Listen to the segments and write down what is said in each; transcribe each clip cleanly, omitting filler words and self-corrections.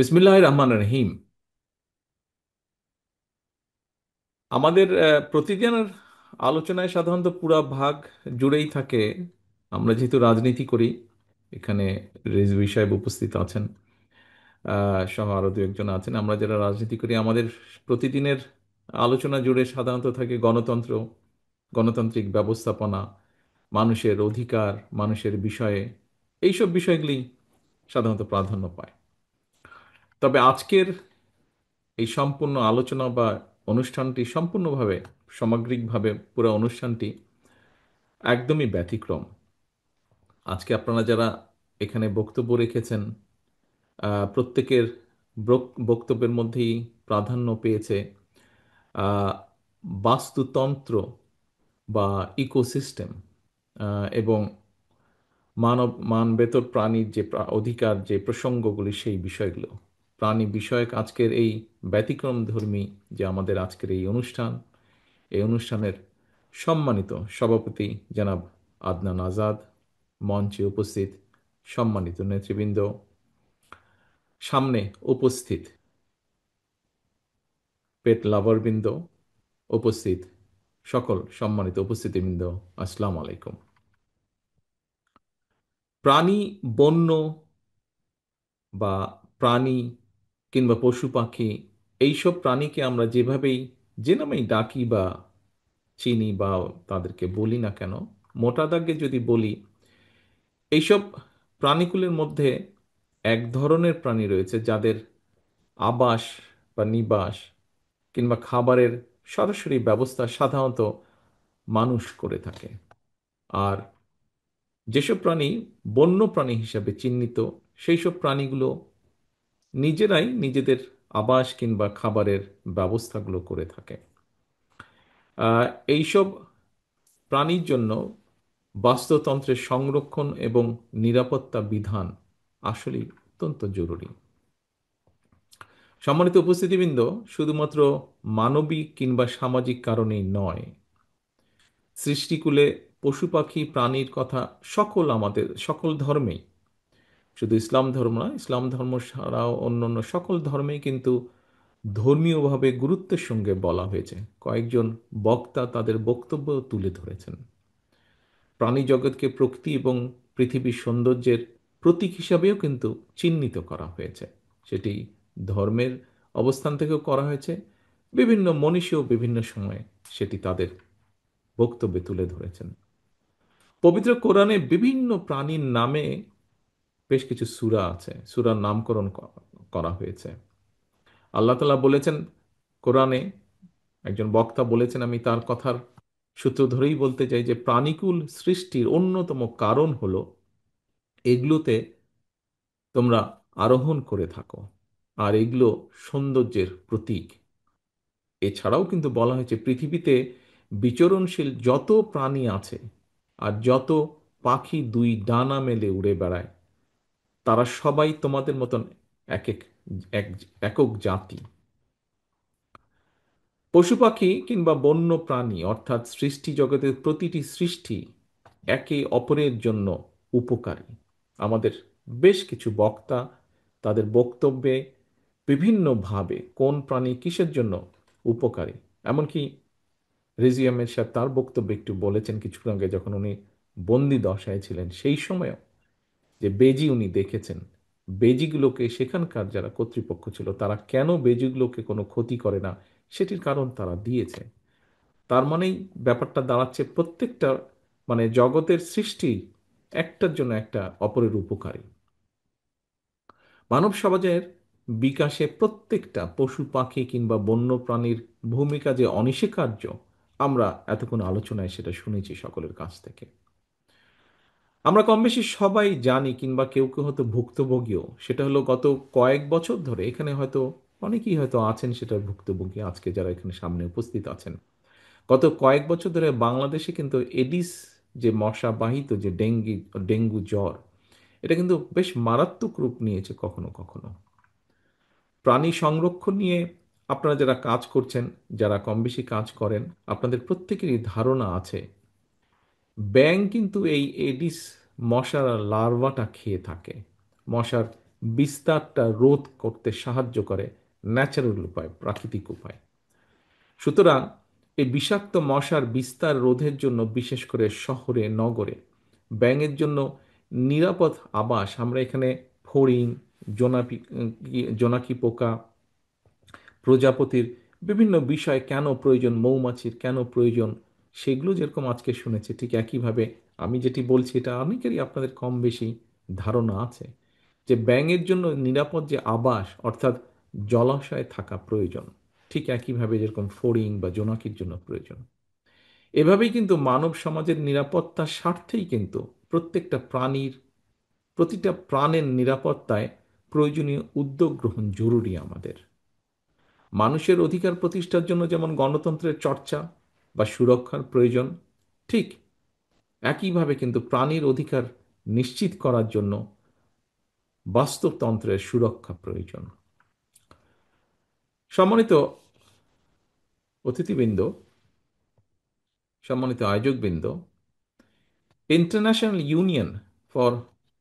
বিসমিল্লাহির রহমানির রহিম। আমাদের প্রতিদিনের আলোচনায় সাধারণত পুরা ভাগ জুড়েই থাকে। আমরা যেহেতু রাজনীতি করি, এখানে রিজভী সাহেব উপস্থিত আছেন, সহ আরো দু একজন আছেন। আমরা যারা রাজনীতি করি, আমাদের প্রতিদিনের আলোচনা জুড়ে সাধারণত থাকে গণতন্ত্র, গণতান্ত্রিক ব্যবস্থাপনা, মানুষের অধিকার, মানুষের বিষয়ে, এইসব বিষয়গুলি সাধারণত প্রাধান্য পায়। তবে আজকের এই সম্পূর্ণ আলোচনা বা অনুষ্ঠানটি সম্পূর্ণভাবে, সামগ্রিকভাবে পুরো অনুষ্ঠানটি একদমই ব্যতিক্রম। আজকে আপনারা যারা এখানে বক্তব্য রেখেছেন, প্রত্যেকের বক্তব্যের মধ্যেই প্রাধান্য পেয়েছে আহ, বাস্তুতন্ত্র বা ইকোসিস্টেম এবং মানবেতর প্রাণীর যে অধিকার, যে প্রসঙ্গগুলি, সেই বিষয়গুলো, প্রাণী বিষয়ক আজকের এই ব্যতিক্রমধর্মী যে আমাদের আজকের এই অনুষ্ঠান, এই অনুষ্ঠানের সম্মানিত সভাপতি জনাব আদনান আজাদ, মঞ্চে উপস্থিত সম্মানিত নেতৃবৃন্দ, সামনে উপস্থিত পেট লাভারবৃন্দ, উপস্থিত সকল সম্মানিত উপস্থিতিবৃন্দ, আসসালামু আলাইকুম। প্রাণী, বন্য বা প্রাণী কিংবা পশু পাখি, এইসব প্রাণীকে আমরা যেভাবেই, যে নামেই ডাকি বা চিনি বা তাদেরকে বলি না কেন, মোটা দাগে যদি বলি, এইসব প্রাণীকুলের মধ্যে এক ধরনের প্রাণী রয়েছে যাদের আবাস বা নিবাস কিংবা খাবারের সরাসরি ব্যবস্থা সাধারণত মানুষ করে থাকে। আর যেসব প্রাণী বন্য প্রাণী হিসাবে চিহ্নিত, সেই সব প্রাণীগুলো নিজেরাই নিজেদের আবাস কিংবা খাবারের ব্যবস্থাগুলো করে থাকে। এইসব প্রাণীর জন্য বাস্তুতন্ত্রের সংরক্ষণ এবং নিরাপত্তা বিধান আসলেই অত্যন্ত জরুরি। সম্মানিত উপস্থিতিবৃন্দ, শুধুমাত্র মানবিক কিংবা সামাজিক কারণেই নয়, সৃষ্টিকুলে পশু পাখি প্রাণীর কথা সকল, আমাদের সকল ধর্মেই, শুধু ইসলাম ধর্ম নয়, ইসলাম ধর্ম ছাড়াও অন্যান্য সকল ধর্মেই কিন্তু ধর্মীয়ভাবে গুরুত্বের সঙ্গে বলা হয়েছে। কয়েকজন বক্তা তাদের বক্তব্য তুলে ধরেছেন। প্রাণী জগৎকে প্রকৃতি এবং পৃথিবীর সৌন্দর্যের প্রতীক হিসাবেও কিন্তু চিহ্নিত করা হয়েছে। সেটি ধর্মের অবস্থান থেকেও করা হয়েছে। বিভিন্ন মনীষীও বিভিন্ন সময়ে সেটি তাদের বক্তব্যে তুলে ধরেছেন। পবিত্র কোরআনে বিভিন্ন প্রাণীর নামে বেশ কিছু সূরা আছে, সূরার নামকরণ করা হয়েছে। আল্লাহ তাআলা বলেছেন কোরআনে, একজন বক্তা বলেছেন, আমি তার কথার সূত্র ধরেই বলতে চাই, যে প্রাণীকুল সৃষ্টির অন্যতম কারণ হলো এগুলোতে তোমরা আরোহণ করে থাকো, আর এগুলো সৌন্দর্যের প্রতীক। এছাড়াও কিন্তু বলা হয়েছে পৃথিবীতে বিচরণশীল যত প্রাণী আছে আর যত পাখি দুই ডানা মেলে উড়ে বেড়ায়, তারা সবাই তোমাদের মতন এক এক একক জাতি। পশু পাখি কিংবা বন্য প্রাণী অর্থাৎ সৃষ্টি জগতের প্রতিটি সৃষ্টি একে অপরের জন্য উপকারী। আমাদের বেশ কিছু বক্তা তাদের বক্তব্যে বিভিন্নভাবে কোন প্রাণী কিসের জন্য উপকারী, এমনকি রিজি আহমেদ সাহেব তার বক্তব্যে একটু বলেছেন কিছুক্ষণ আগে, যখন উনি বন্দি দশায় ছিলেন সেই সময়ও, যে বেজি উনি দেখেছেন, বেজিগুলোকে সেখানকার যারা কর্তৃপক্ষ ছিল তারা কেন বেজিগুলোকে কোনো ক্ষতি করে না, সেটির কারণ তারা দিয়েছে। তার মানেই ব্যাপারটা দাঁড়াচ্ছে প্রত্যেকটা, মানে জগতের সৃষ্টি একটার জন্য একটা অপরের উপকারী। মানব সমাজের বিকাশে প্রত্যেকটা পশু পাখি কিংবা বন্য প্রাণীর ভূমিকা যে অনস্বীকার্য, আমরা এতক্ষণ আলোচনায় সেটা শুনেছি সকলের কাছ থেকে। আমরা কম বেশি সবাই জানি, কিংবা কেউ কেউ হয়তো ভুক্তভোগীও। সেটা হলো গত কয়েক বছর ধরে এখানে হয়তো অনেকেই হয়তো আছেন সেটার ভুক্তভোগী, আজকে যারা এখানে সামনে উপস্থিত আছেন। গত কয়েক বছর ধরে বাংলাদেশে কিন্তু এডিস, যে মশাবাহিত যে ডেঙ্গু জ্বর, এটা কিন্তু বেশ মারাত্মক রূপ নিয়েছে কখনো কখনো। প্রাণী সংরক্ষণ নিয়ে আপনারা যারা কাজ করছেন, যারা কম বেশি কাজ করেন, আপনাদের প্রত্যেকেরই ধারণা আছে ব্যাঙ কিন্তু এই এডিস মশার লার্ভাটা খেয়ে থাকে। মশার বিস্তারটা রোধ করতে সাহায্য করে ন্যাচারাল উপায়, প্রাকৃতিক উপায়। সুতরাং এই বিষাক্ত মশার বিস্তার রোধের জন্য বিশেষ করে শহরে নগরে ব্যাঙের জন্য নিরাপদ আবাস আমরা এখানে ফড়িং, জোনাকি জোনাকি পোকা, প্রজাপতির বিভিন্ন বিষয় কেন প্রয়োজন, মৌমাছির কেন প্রয়োজন, সেগুলো যেরকম আজকে শুনেছি, ঠিক একইভাবে আমি যেটি বলছি এটা অনেকেরই আপনাদের কম বেশি ধারণা আছে যে ব্যাঙের জন্য নিরাপদ যে আবাস অর্থাৎ জলাশয়ে থাকা প্রয়োজন, ঠিক একইভাবে যেরকম ফড়িং বা জোনাকির জন্য প্রয়োজন। এভাবেই কিন্তু মানব সমাজের নিরাপত্তার স্বার্থেই কিন্তু প্রত্যেকটা প্রাণীর, প্রতিটা প্রাণের নিরাপত্তায় প্রয়োজনীয় উদ্যোগ গ্রহণ জরুরি আমাদের। মানুষের অধিকার প্রতিষ্ঠার জন্য যেমন গণতন্ত্রের চর্চা বা সুরক্ষার প্রয়োজন, ঠিক একইভাবে কিন্তু প্রাণীর অধিকার নিশ্চিত করার জন্য বাস্তুতন্ত্রের সুরক্ষা প্রয়োজন। সম্মানিত অতিথিবৃন্দ, সম্মানিত আয়োজকবৃন্দ, international union for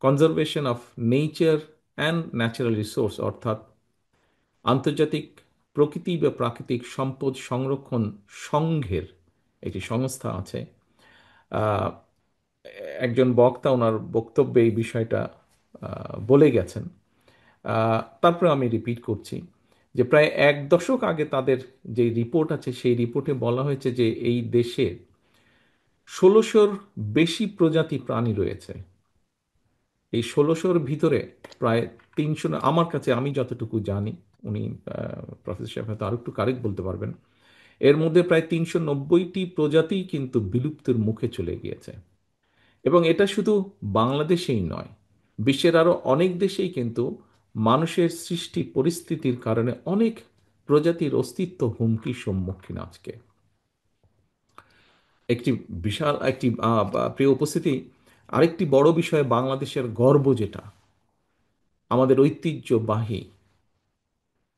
conservation of nature and natural resource অর্থাৎ আন্তর্জাতিক প্রকৃতি বা প্রাকৃতিক সম্পদ সংরক্ষণ সংঘের একটি সংস্থা আছে। আহ, একজন বক্তা ওনার বক্তব্যে এই বিষয়টা বলে গেছেন। তারপরে আমি রিপিট করছি যে প্রায় এক দশক আগে তাদের যে রিপোর্ট আছে সেই রিপোর্টে বলা হয়েছে যে এই দেশে ১৬০০-র বেশি প্রজাতি প্রাণী রয়েছে। এই ১৬০০-র ভিতরে প্রায় ৩০০, আমার কাছে আমি যতটুকু জানি, উনি প্রফেসর সাহেব হয়তো আরো একটু কারেক্ট বলতে পারবেন, এর মধ্যে প্রায় ৩৯০টি প্রজাতি কিন্তু বিলুপ্তির মুখে চলে গিয়েছে। এবং এটা শুধু বাংলাদেশেই নয়, বিশ্বের আরো অনেক দেশেই কিন্তু মানুষের সৃষ্টি পরিস্থিতির কারণে অনেক প্রজাতির অস্তিত্ব হুমকির সম্মুখীন আজকে। একটি বিশাল একটি প্রিয় উপস্থিতি, আরেকটি বড় বিষয় বাংলাদেশের গর্ব যেটা আমাদের ঐতিহ্যবাহী,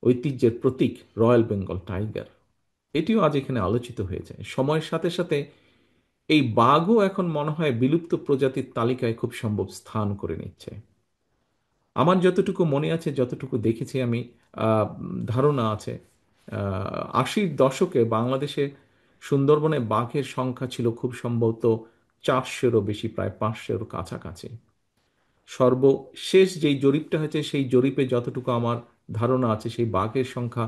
ঐতিহ্যের প্রতীক রয়্যাল বেঙ্গল টাইগার, এটিও আজ এখানে আলোচিত হয়েছে। সময়ের সাথে সাথে এই বাঘও এখন মনে হয় বিলুপ্ত প্রজাতির তালিকায় খুব সম্ভব স্থান করে নিচ্ছে। আমার যতটুকু মনে আছে, যতটুকু দেখেছি আমি, ধারণা আছে ৮০-র দশকে বাংলাদেশে সুন্দরবনে বাঘের সংখ্যা ছিল খুব সম্ভবত ৪০০-রও বেশি, প্রায় ৫০০-র কাছাকাছি। সর্বশেষ যেই জরিপটা হয়েছে সেই জরিপে যতটুকু আমার ধারণা আছে সেই বাঘের সংখ্যা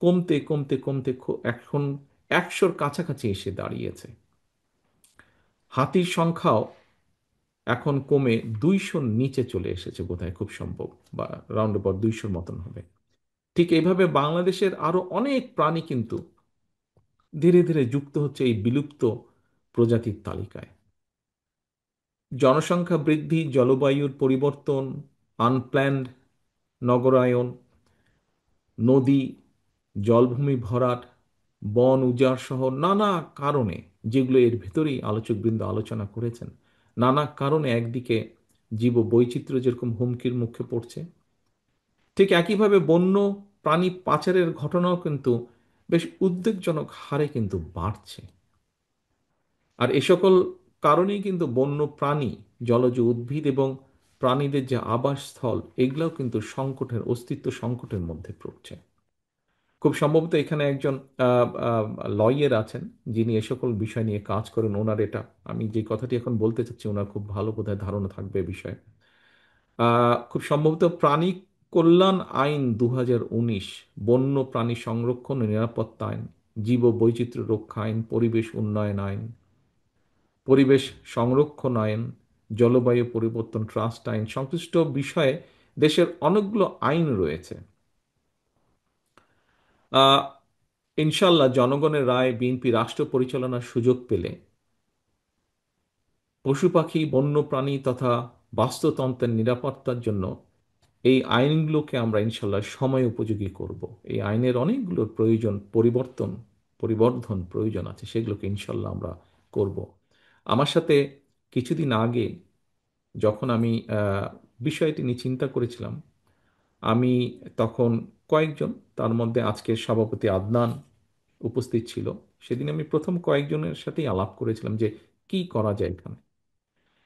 কমতে কমতে কমতে এখন ১০০-র কাছাকাছি এসে দাঁড়িয়েছে। হাতির সংখ্যাও এখন কমে ২০০-র নিচে চলে এসেছে বোধহয়, খুব সম্ভব, বা রাউন্ড অ্যাবাউট ২০০-র মতন হবে। ঠিক এইভাবে বাংলাদেশের আরো অনেক প্রাণী কিন্তু ধীরে ধীরে যুক্ত হচ্ছে এই বিলুপ্ত প্রজাতির তালিকায়। জনসংখ্যা বৃদ্ধি, জলবায়ুর পরিবর্তন, আনপ্ল্যান্ড নগরায়ন, নদী জলভূমি ভরাট, বন উজাড় সহ নানা কারণে, যেগুলো এর ভেতরেই আলোচকবৃন্দ আলোচনা করেছেন, নানা কারণে একদিকে জীব বৈচিত্র্য যেরকম হুমকির মুখে পড়ছে, ঠিক একইভাবে বন্য প্রাণী পাচারের ঘটনাও কিন্তু বেশ উদ্বেগজনক হারে কিন্তু বাড়ছে। আর এ সকল কারণেই কিন্তু বন্য প্রাণী, জলজ উদ্ভিদ এবং প্রাণীদের যে আবাসস্থল, এগুলোও কিন্তু সংকটের, অস্তিত্ব সংকটের মধ্যে পড়ছে। খুব সম্ভবত এখানে একজন লয়ার আছেন যিনি এ সকল বিষয় নিয়ে কাজ করেন। ওনার এটা, আমি যে কথাটি এখন বলতে চাচ্ছি, ওনার খুব ভালো বোধহয় ধারণা থাকবে এ বিষয়ে। খুব সম্ভবত প্রাণী কল্যাণ আইন ২০১৯, বন্য প্রাণী সংরক্ষণ ও নিরাপত্তা আইন, জীব বৈচিত্র্য রক্ষা আইন, পরিবেশ উন্নয়ন আইন, পরিবেশ সংরক্ষণ আইন, জলবায়ু পরিবর্তন ট্রাস্ট আইন, সংশ্লিষ্ট বিষয়ে দেশের অনেকগুলো আইন রয়েছে। আহ, ইনশাল্লাহ জনগণের রায় বিএনপি রাষ্ট্র পরিচালনার সুযোগ পেলে পশু পাখি, বন্যপ্রাণী তথা বাস্তুতন্ত্রের নিরাপত্তার জন্য এই আইনগুলোকে আমরা ইনশাল্লাহ সময় উপযোগী করব। এই আইনের অনেকগুলোর প্রয়োজন, পরিবর্ধন প্রয়োজন আছে, সেগুলোকে ইনশাল্লাহ আমরা করব। আমার সাথে কিছুদিন আগে যখন আমি বিষয়টি নিয়ে চিন্তা করেছিলাম, আমি তখন কয়েকজন, তার মধ্যে আজকের সভাপতি আদনান উপস্থিত ছিল, সেদিন আমি প্রথম কয়েকজনের সাথেই আলাপ করেছিলাম যে কি করা যায় এখানে।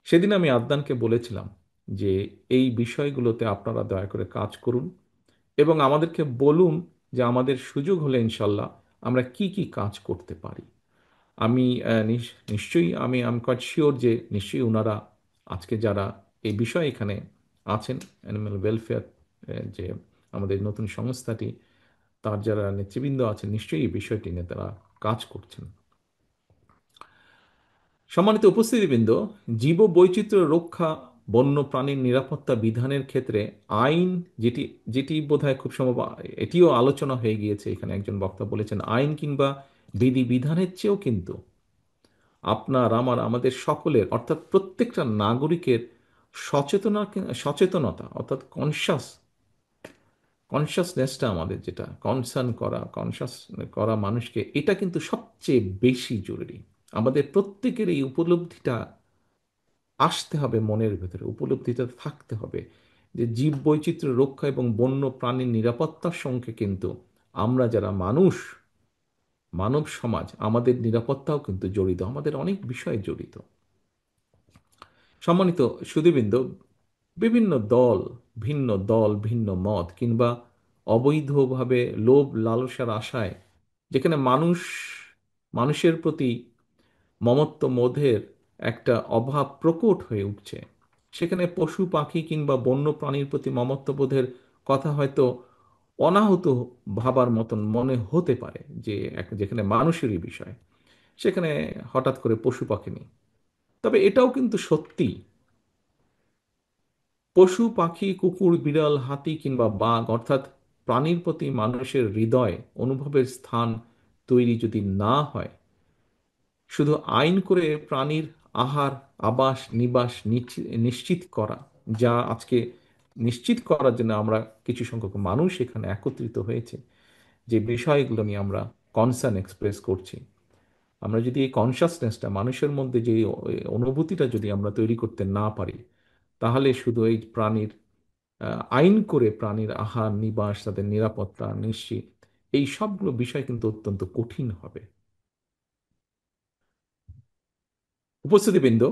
সেদিন আমি আদনানকে বলেছিলাম যে এই বিষয়গুলোতে আপনারা দয়া করে কাজ করুন এবং আমাদেরকে বলুন যে আমাদের সুযোগ হলে ইনশাল্লাহ আমরা কি কি কাজ করতে পারি। আমি নিশ্চয়ই আমি কোয়াইট শিওর যে নিশ্চয়ই ওনারা আজকে যারা এই বিষয়ে এখানে আছেন, অ্যানিম্যাল ওয়েলফেয়ার যে আমাদের নতুন সংস্থাটি, তার যারা নেতৃবৃন্দ আছেন নিশ্চয়ই এই বিষয়টি নিয়ে তারা কাজ করছেন। সম্মানিত উপস্থিতিবৃন্দ, জীব বৈচিত্র্য রক্ষা, বন্য প্রাণীর নিরাপত্তা বিধানের ক্ষেত্রে আইন, যেটি যেটি বোধহয় খুব সম্ভব এটিও আলোচনা হয়ে গিয়েছে, এখানে একজন বক্তা বলেছেন আইন কিংবা বিধি বিধানের চেয়েও কিন্তু আপনার আমার আমাদের সকলের অর্থাৎ প্রত্যেকটা নাগরিকের সচেতনতা অর্থাৎ কনসাসনেসটা আমাদের যেটা কনসার্ন করা, কনসাস করা মানুষকে, এটা কিন্তু সবচেয়ে বেশি জরুরি। আমাদের প্রত্যেকের এই উপলব্ধিটা আসতে হবে, মনের ভেতরে উপলব্ধিটা থাকতে হবে যে জীব বৈচিত্র্য রক্ষা এবং বন্য প্রাণীর নিরাপত্তার সঙ্গে কিন্তু আমরা যারা মানুষ, মানব সমাজ, আমাদের নিরাপত্তাও কিন্তু জড়িত, আমাদের অনেক বিষয় জড়িত। সম্মানিত সুধীবৃন্দ, বিভিন্ন দল, ভিন্ন দল, ভিন্ন মত কিংবা অবৈধভাবে লোভ লালসার আশায় যেখানে মানুষের প্রতি মমত্ববোধের একটা অভাব প্রকট হয়ে উঠছে, সেখানে পশু পাখি কিংবা বন্য প্রাণীর প্রতি মমত্ববোধের কথা হয়তো অনাহত ভাবার মতন মনে হতে পারে, যে যেখানে মানুষেরই বিষয় সেখানে হঠাৎ করে পশু পাখি নেই। তবে এটাও কিন্তু সত্যি, পশু পাখি কুকুর বিড়াল হাতি কিংবা বাঘ অর্থাৎ প্রাণীর প্রতি মানুষের হৃদয় অনুভবের স্থান তৈরি যদি না হয়, শুধু আইন করে প্রাণীর আহার আবাস নিবাস নিশ্চিত করা, যা আজকে নিশ্চিত করার জন্য আমরা কিছু সংখ্যক মানুষ এখানে একত্রিত হয়েছে, যে বিষয়গুলো নিয়ে আমরা কনসার্ন এক্সপ্রেস করছি, আমরা যদি এই কনসাসনেসটা মানুষের মধ্যে যে অনুভূতিটা যদি আমরা তৈরি করতে না পারি, তাহলে শুধু এই প্রাণীর আইন করে প্রাণীর আহার নিবাস তাদের নিরাপত্তা নিশ্চিত, এই সবগুলো বিষয় কিন্তু অত্যন্ত কঠিন হবে। উপস্থিতিবৃন্দ,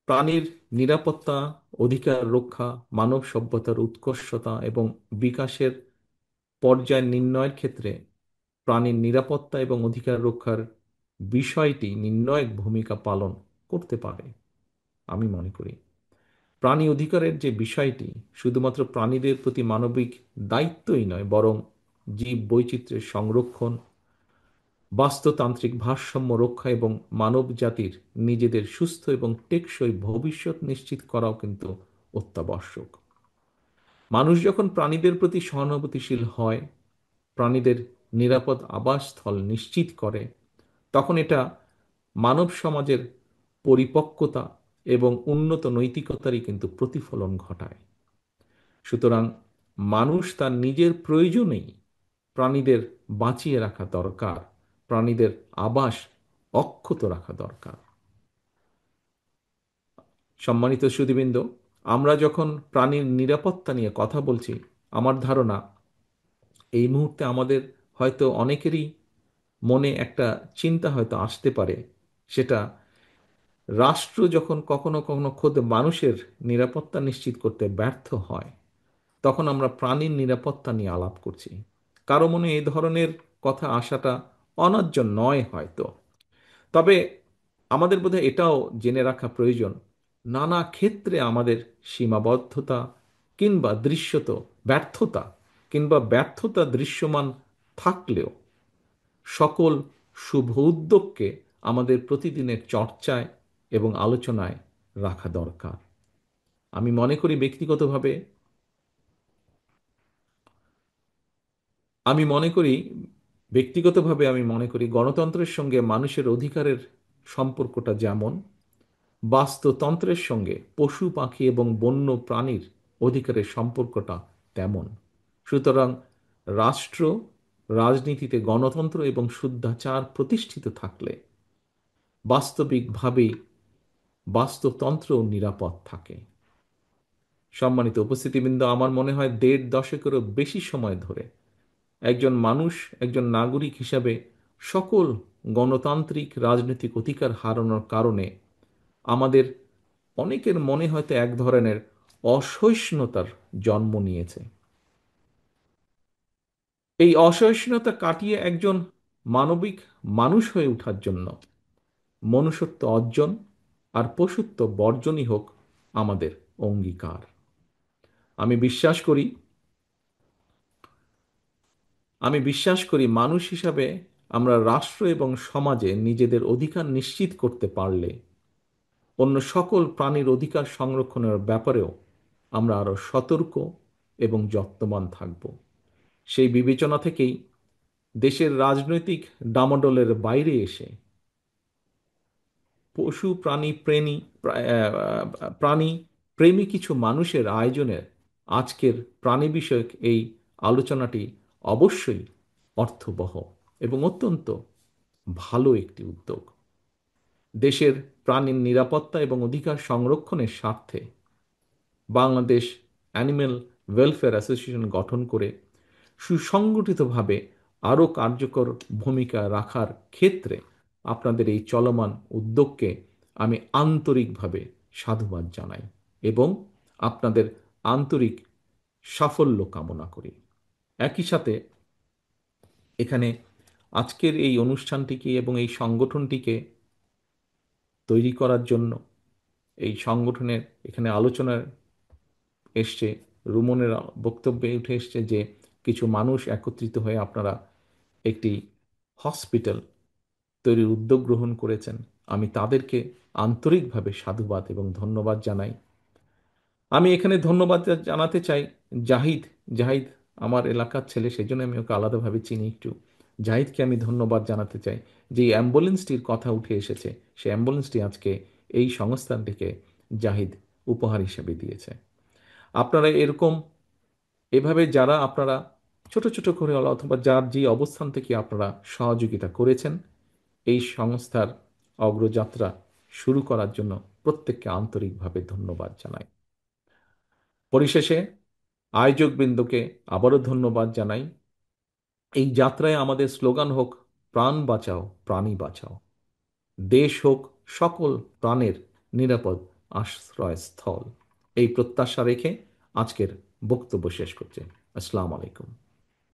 প্রাণীর নিরাপত্তা, অধিকার রক্ষা, মানব সভ্যতার উৎকর্ষতা এবং বিকাশের পর্যায় নির্ণয়ের ক্ষেত্রে প্রাণীর নিরাপত্তা এবং অধিকার রক্ষার বিষয়টি নির্ণায়ক ভূমিকা পালন করতে পারে। আমি মনে করি প্রাণী অধিকারের যে বিষয়টি শুধুমাত্র প্রাণীদের প্রতি মানবিক দায়িত্বই নয়, বরং জীব বৈচিত্র্যের সংরক্ষণ, বাস্তুতান্ত্রিক ভারসাম্য রক্ষা এবং মানব জাতির নিজেদের সুস্থ এবং টেকসই ভবিষ্যৎ নিশ্চিত করাও কিন্তু অত্যাবশ্যক। মানুষ যখন প্রাণীদের প্রতি সহানুভূতিশীল হয়, প্রাণীদের নিরাপদ আবাসস্থল নিশ্চিত করে, তখন এটা মানব সমাজের পরিপক্কতা এবং উন্নত নৈতিকতারই কিন্তু প্রতিফলন ঘটায়। সুতরাং মানুষ তার নিজের প্রয়োজনেই প্রাণীদের বাঁচিয়ে রাখা দরকার, প্রাণীদের আবাস অক্ষত রাখা দরকার। সম্মানিত সুধীবৃন্দ, আমরা যখন প্রাণীর নিরাপত্তা নিয়ে কথা বলছি, আমার ধারণা এই মুহূর্তে আমাদের হয়তো অনেকেরই মনে একটা চিন্তা হয়তো আসতে পারে, সেটা রাষ্ট্র যখন কখনো কখনো খোদ মানুষের নিরাপত্তা নিশ্চিত করতে ব্যর্থ হয়, তখন আমরা প্রাণীর নিরাপত্তা নিয়ে আলাপ করছি। কারো মনে এই ধরনের কথা আসাটা অন্যায্য নয় হয়তো, তবে আমাদের বোধহয় এটাও জেনে রাখা প্রয়োজন, নানা ক্ষেত্রে আমাদের সীমাবদ্ধতা কিংবা দৃশ্যত ব্যর্থতা ব্যর্থতা দৃশ্যমান থাকলেও সকল শুভ উদ্যোগকে আমাদের প্রতিদিনের চর্চায় এবং আলোচনায় রাখা দরকার। আমি মনে করি ব্যক্তিগতভাবে, আমি মনে করি আমি মনে করি গণতন্ত্রের সঙ্গে মানুষের অধিকারের সম্পর্কটা যেমন, বাস্তুতন্ত্রের সঙ্গে পশু পাখি এবং বন্য প্রাণীর অধিকারের সম্পর্কটা তেমন। সুতরাং রাষ্ট্র, রাজনীতিতে গণতন্ত্র এবং শুদ্ধাচার প্রতিষ্ঠিত থাকলে বাস্তবিকভাবেই বাস্তুতন্ত্র নিরাপদ থাকে। সম্মানিত উপস্থিতিবৃন্দ, আমার মনে হয় ১.৫ দশকেরও বেশি সময় ধরে একজন মানুষ, একজন নাগরিক হিসাবে সকল গণতান্ত্রিক রাজনৈতিক অধিকার হারানোর কারণে আমাদের অনেকের মনে হয়তো এক ধরনের অসহিষ্ণুতার জন্ম নিয়েছে। এই অসহিষ্ণুতা কাটিয়ে একজন মানবিক মানুষ হয়ে ওঠার জন্য মনুষ্যত্ব অর্জন আর পশুত্ব বর্জনই হোক আমাদের অঙ্গীকার। আমি বিশ্বাস করি আমি বিশ্বাস করি মানুষ হিসাবে আমরা রাষ্ট্র এবং সমাজে নিজেদের অধিকার নিশ্চিত করতে পারলে অন্য সকল প্রাণীর অধিকার সংরক্ষণের ব্যাপারেও আমরা আরও সতর্ক এবং যত্নবান থাকব। সেই বিবেচনা থেকেই দেশের রাজনৈতিক ডামাডোলের বাইরে এসে পশু প্রাণী প্রেমী কিছু মানুষের আয়োজনের আজকের প্রাণী বিষয়ক এই আলোচনাটি অবশ্যই অর্থবহ এবং অত্যন্ত ভালো একটি উদ্যোগ। দেশের প্রাণীর নিরাপত্তা এবং অধিকার সংরক্ষণের স্বার্থে বাংলাদেশ অ্যানিম্যাল ওয়েলফেয়ার অ্যাসোসিয়েশন গঠন করে সুসংগঠিতভাবে আরও কার্যকর ভূমিকা রাখার ক্ষেত্রে আপনাদের এই চলমান উদ্যোগকে আমি আন্তরিকভাবে সাধুবাদ জানাই এবং আপনাদের আন্তরিক সাফল্য কামনা করি। একই সাথে এখানে আজকের এই অনুষ্ঠানটিকে এবং এই সংগঠনটিকে তৈরি করার জন্য এই সংগঠনের এখানে আলোচনার এসছে, রুমনের বক্তব্যে উঠে এসছে যে কিছু মানুষ একত্রিত হয়ে আপনারা একটি হসপিটাল তৈরির উদ্যোগ গ্রহণ করেছেন। আমি তাদেরকে আন্তরিকভাবে সাধুবাদ এবং ধন্যবাদ জানাই। আমি এখানে ধন্যবাদ জানাতে চাই জাহিদ। জাহিদ আমার এলাকার ছেলে, সেজন্য আমি ওকে আলাদাভাবে চিনি একটু। জাহিদকে আমি ধন্যবাদ জানাতে চাই যে এই অ্যাম্বুলেন্সটির কথা উঠে এসেছে, সেই অ্যাম্বুলেন্সটি আজকে এই সংস্থানটিকে জাহিদ উপহার হিসেবে দিয়েছে। আপনারা এরকম এভাবে যারা আপনারা ছোট ছোট করে অথবা যার যে অবস্থান থেকে আপনারা সহযোগিতা করেছেন এই সংস্থার অগ্রযাত্রা শুরু করার জন্য প্রত্যেককে আন্তরিকভাবে ধন্যবাদ জানাই। পরিশেষে আয়োজকবৃন্দকে আবারও ধন্যবাদ জানাই। এই যাত্রায় আমাদের স্লোগান হোক প্রাণ বাঁচাও প্রাণী বাঁচাও, দেশ হোক সকল প্রাণের নিরাপদ আশ্রয়স্থল। এই প্রত্যাশা রেখে আজকের বক্তব্য শেষ করছি। আসসালামু আলাইকুম।